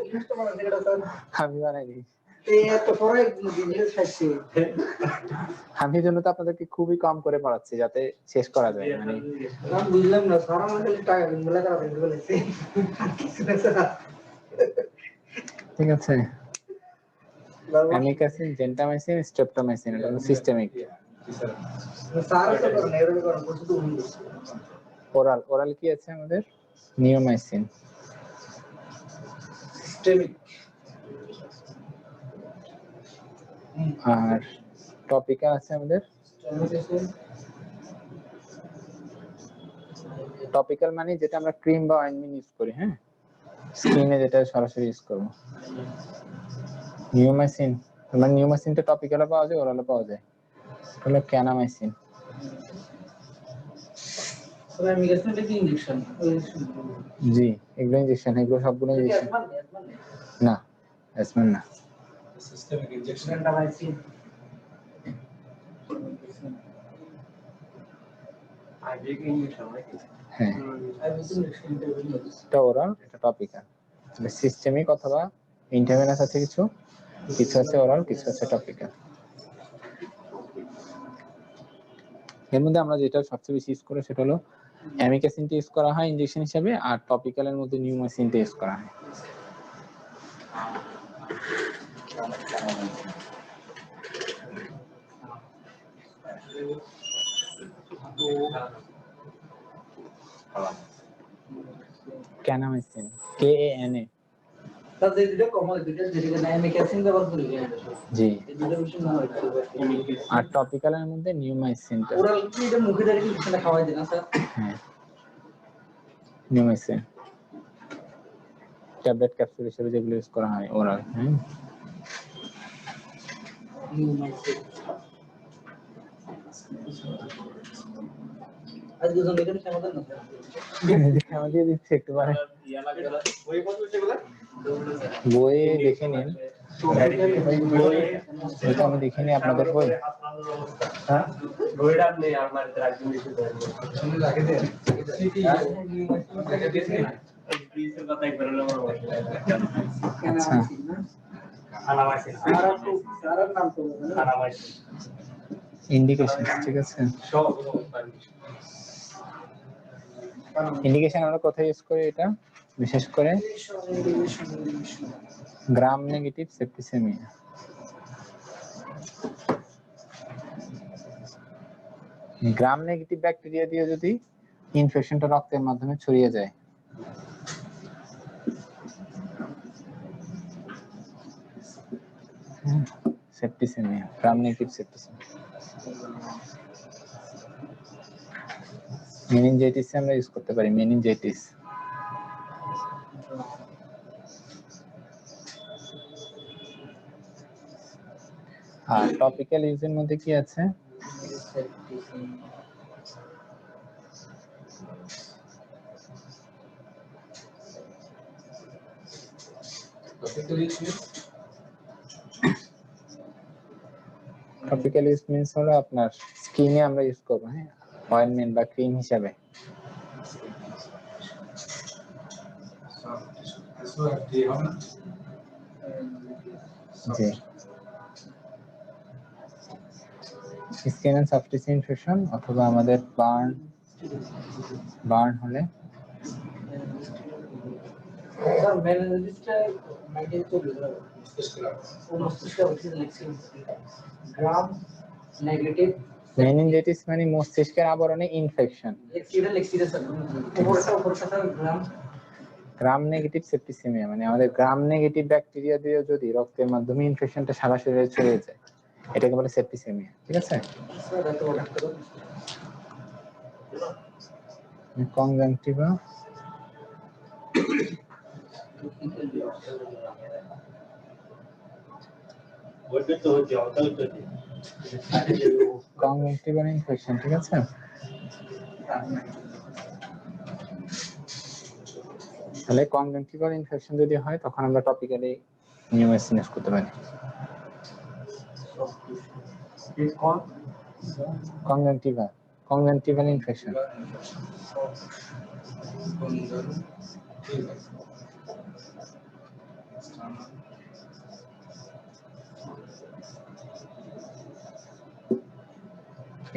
সিরিয়াসটা বানাইছি এটা স্যার আমি বানাইনি, এই এত পরে বিজনেস খাইছি আমি জন্য তো আপনাদেরকে খুবই কম করে পড়াচ্ছি যাতে শেষ করা যায়, মানে আমি বুঝলাম না স্যার আমার খালি টাকা মিলা করা ফেলতে বলেছি ঠিক আছে। অ্যামিকাসিন, জেন্টামাইসিন, স্ট্রেপ্টোমাইসিন, এটা হলো সিস্টেমিক। স্যার তো করেন এরকম করেন কিছু তো ভুল ওরাল, ওরাল কি আছে আমাদের? নিওমাইসিন। সিস্টেমিক আর টপিক্যাল আছে আমাদের। টপিক্যাল মানে যেটা আমরা ক্রিম বা অয়েন্টমেন্ট ইউজ করি, হ্যাঁ, স্কিনে যেটা সরাসরি ইউজ করব। নিওমাইসিন, মানে নিওমাইসিনটা টপিক্যালও পাওয়া যায়, ওরালও পাওয়া যায়। হলো ক্যানামাইসিন। তবে আমি গেছিলাম এটা কি ইনজেকশন জি এগুলো ইনজেকশন, এগুলো সবগুলো ইনজেকশন না, অ্যাসমেন না। Systemic injection. ডামাইসিন হ্যাঁ আইবিসিন ইনজেকশন এটা ওরাল, এটা টপিক্যাল। সিস্টেমিক অথবা ইন্টারভেনাস আছে কিছু, কিছু আছে ওরাল, কিছু আছে টপিক্যাল। এর মধ্যে আমরা যেটা সবচেয়ে বেশি ইউজ করি সেটা হলো অ্যামিকাসিনটা ইউজ করা হয় ইনজেকশন হিসেবে, আর টপিক্যালের মধ্যে নিউমাইসিনটা ইউজ করা হয়। ক্যানামাইসিন, KANA। তাদের দুটো কমন, দুটো যেটা অ্যামিকাসিন ব্যবহার করি জি, এই দুটো বেশি মনে হয় আর টপিক্যালের মধ্যে নিউমাইসিনটা। ওরাল কি এটা মুখে ডাইরেক্ট ইনজেকশনটা খাওয়াই দেন না স্যার? হ্যাঁ নিউমাইসিন ট্যাবলেট ক্যাপসুল হিসেবে যেগুলো ইউজ করা হয় ওরাল। হ্যাঁ আজ দুজন এখানে সমাধান না স্যার? আমাদের দিচ্ছে একটু পরে ওই কত সেগুলো বই দেখে নিন। বইটা আমি দেখে নিই আপনাদের বই। হ্যাঁ বইটা নেই আমার রাখবেন দিতে শুনে রাখে দেন। রেখে দিয়েছি। প্লিজের কথা একবার হলো আমার বলে আচ্ছা আনামাইসিন সারার নাম তো বলবেন না? আনামাইসিন ইন্ডিকেশন ঠিক আছে। সব ইন্ডিকেশন আমরা কোথায় ইউজ করি এটা, বিশেষ করে gram negative septicaemia. Gram negative bacteria দিয়ে যদি ইনফেকশনটা রক্তের মাধ্যমে ছড়িয়ে যায়, septicaemia, gram negative septicaemia. Meningitis আমরা ইউজ করতে পারি, মেনিনজাইটিস। আর টপিক্যাল ইউজের মধ্যে কি আছে, টপিক্যাল ইউজ মিন্স হলো আপনার স্কিনে আমরা ইউজ করবো, হ্যাঁ অয়েন্টমেন্ট বা ক্রিম হিসাবে। জি skin and soft tissue infection অথবা আমাদের বার্ন হলে স্যার মেনিনজাইটিসটা মেইনটেইন করবে মস্তিষ্ক অবস্থিত লেক্সিন গ্রাম নেগেটিভ মেনিনজাইটিস মানে মস্তিষ্কের আবরণে ইনফেকশন। লেক্সিরা স্যার উপরটা গ্রাম গ্রাম নেগেটিভ সেপ্টিসেমিয়া মানে আমাদের গ্রাম নেগেটিভ ব্যাকটেরিয়া দিয়ে যদি রক্তের মাধ্যমে ইনফেকশনটা সারা শরীরে ছড়িয়ে যায়, এটাকে বলে সেপ্টিসেমিয়া। ঠিক আছে, স্যার এত বড় ডাক্তার কনজাংটিভা বলবে তো জলটাও তো দিই কনজাংটিভাল ইনফেকশন। ঠিক আছে, তাহলে কনজাংটিভাল ইনফেকশন যদি হয় তখন আমরা টপিক্যালি নিউমাইসিন ইউজ করতে পারি। কনজাংটিভাল ইনফেকশন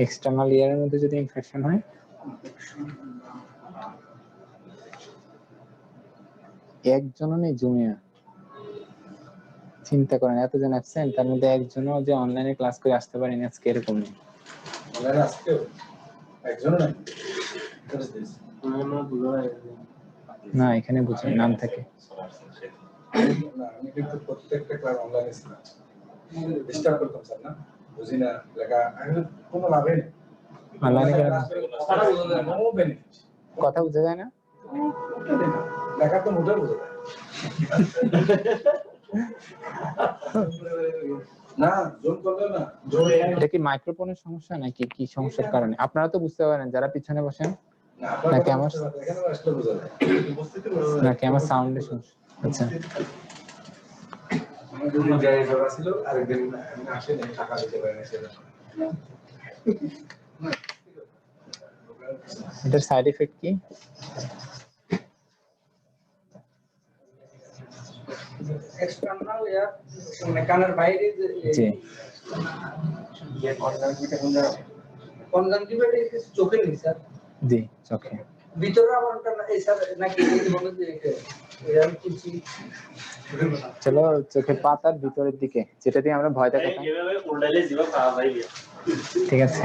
এক্সটার্নাল ইয়ারের মধ্যে যদি ইনফেকশন হয়, একজনও নেই জুমিয়া, চিন্তা করেন এতজন অ্যাবসেন্ট, তার মধ্যে একজনও যে অনলাইনে ক্লাস করে আসতে পারেনি আজকে, এরকম নেই। অনলাইনে আজকেও একজনও নাই। না এখানে বুঝুন নাম থাকে। না আমি কিন্তু প্রত্যেকটা ক্লাস অনলাইনে ছিলাম, ডিস্টার্ব করতাম স্যার না, বুঝি না লেখা আমি কোনো লাভে নেই। অনলাইনে কথা বোঝা যায় না, কথা বোঝা যায় না, লেখা তো মোটেও বোঝা যায় না, জোর করলে না জোর। এটা কি মাইক্রোফোনের সমস্যা নাকি কি সমস্যার কারণে? আপনারা তো বুঝতে পারেন যারা পিছনে বসেন। না আপনার নাকি কথা আমার- বুঝতে পারছি, এখানে আসলে বোঝা যায়। উপস্থিতি বোঝা যায়। নাকি আমার সাউন্ডে সমস্যা? আচ্ছা আমার দুদিন ড্রাইভার ছিল, আরেকদিন আসে নাই, টাকা দিতে পারে না সেজন্য। এটার সাইড এফেক্ট কি? এক্সটার্নাল এয়ার মানে কানের বাইরে যে জি কনজাংটিভাইটিস চোখের নিচে স্যার, জি চোখে। ভিতরে আবার ওটা না এই স্যার নাকি এই যে বলে যে এর কিছু চলো চোখের পাতার ভিতরের দিকে, যেটা দিয়ে আমরা ভয় দেখাতাম। এভাবে উল্টাইলে জীবন খারাপ হয়ে গেছে। ঠিক আছে,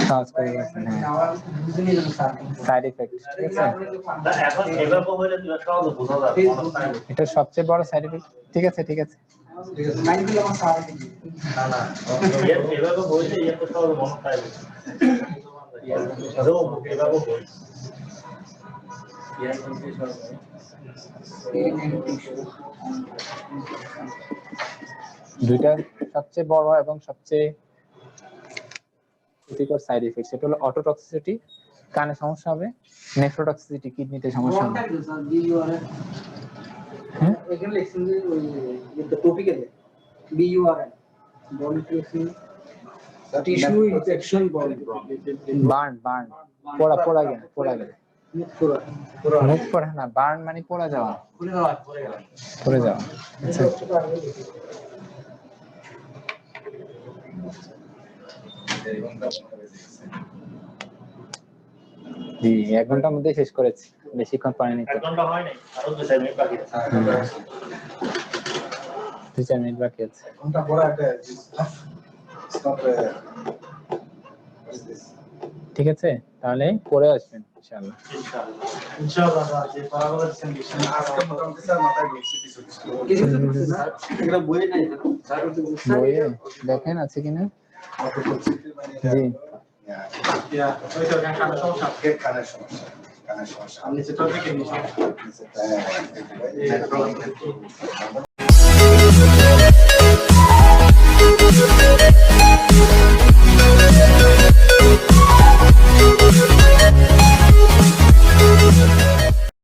সহজ করে গেছেন। হ্যাঁ, আমার বুঝিনি না স্যার। Side effect. ঠিক আছে, না, এখন এভাবে হইলে তুমি সহজে বোঝা যাবে। মনে হয় না। এটা সবচেয়ে বড় সাইড এফেক্ট। ঠিক আছে ঠিক আছে। মাইন্ডগুলো আমার স্যার না, না। এভাবে হইলে এত সহজে মনে হয় না। এভাবে হইলে। দুইটা সবচেয়ে বড় এবং সবচেয়ে ক্ষতিকর সাইড এফেক্ট, সেটা হলো অটোটক্সিসিটি, কানে সমস্যা হবে, নেফ্রোটক্সিসিটি, কিডনিতে সমস্যা হবে। হ্যাঁ? এখানে লিখছেন যে ওই টপিকে B U R N body tissue infection body burn পোড়া পোড়া গেলে মুখ পোড়া না, বার্ন মানে পোড়া যাওয়া, পড়ে যাওয়া। আচ্ছা জি, 1 ঘন্টার মধ্যে শেষ করেছি, বেশিক্ষণ পারিনি তো। 1 ঘন্টা হয় নাই, আরো 2-4 মিনিট বাকি আছে। 2-4 মিনিট বাকি আছে। ঘন্টা পরে একটা stop, what's this? ঠিক আছে, তাহলে পরে আসবেন ইনশাআল্লাহ। ইনশাআল্লাহ। ইনশাআল্লাহ যে পড়াগুলো দিচ্ছেন আজকে মোটামুটি স্যার মাথায় ঢুকছে কিছু কিছু। কিছু কিছু বুঝছে না এগুলো বইয়ে নাই স্যার বইয়ে দেখেন আছে কিনা। জি কানের সমস্যা। কানের সমস্যা। আপনি সেটা থেকে নিছেন হ্যাঁ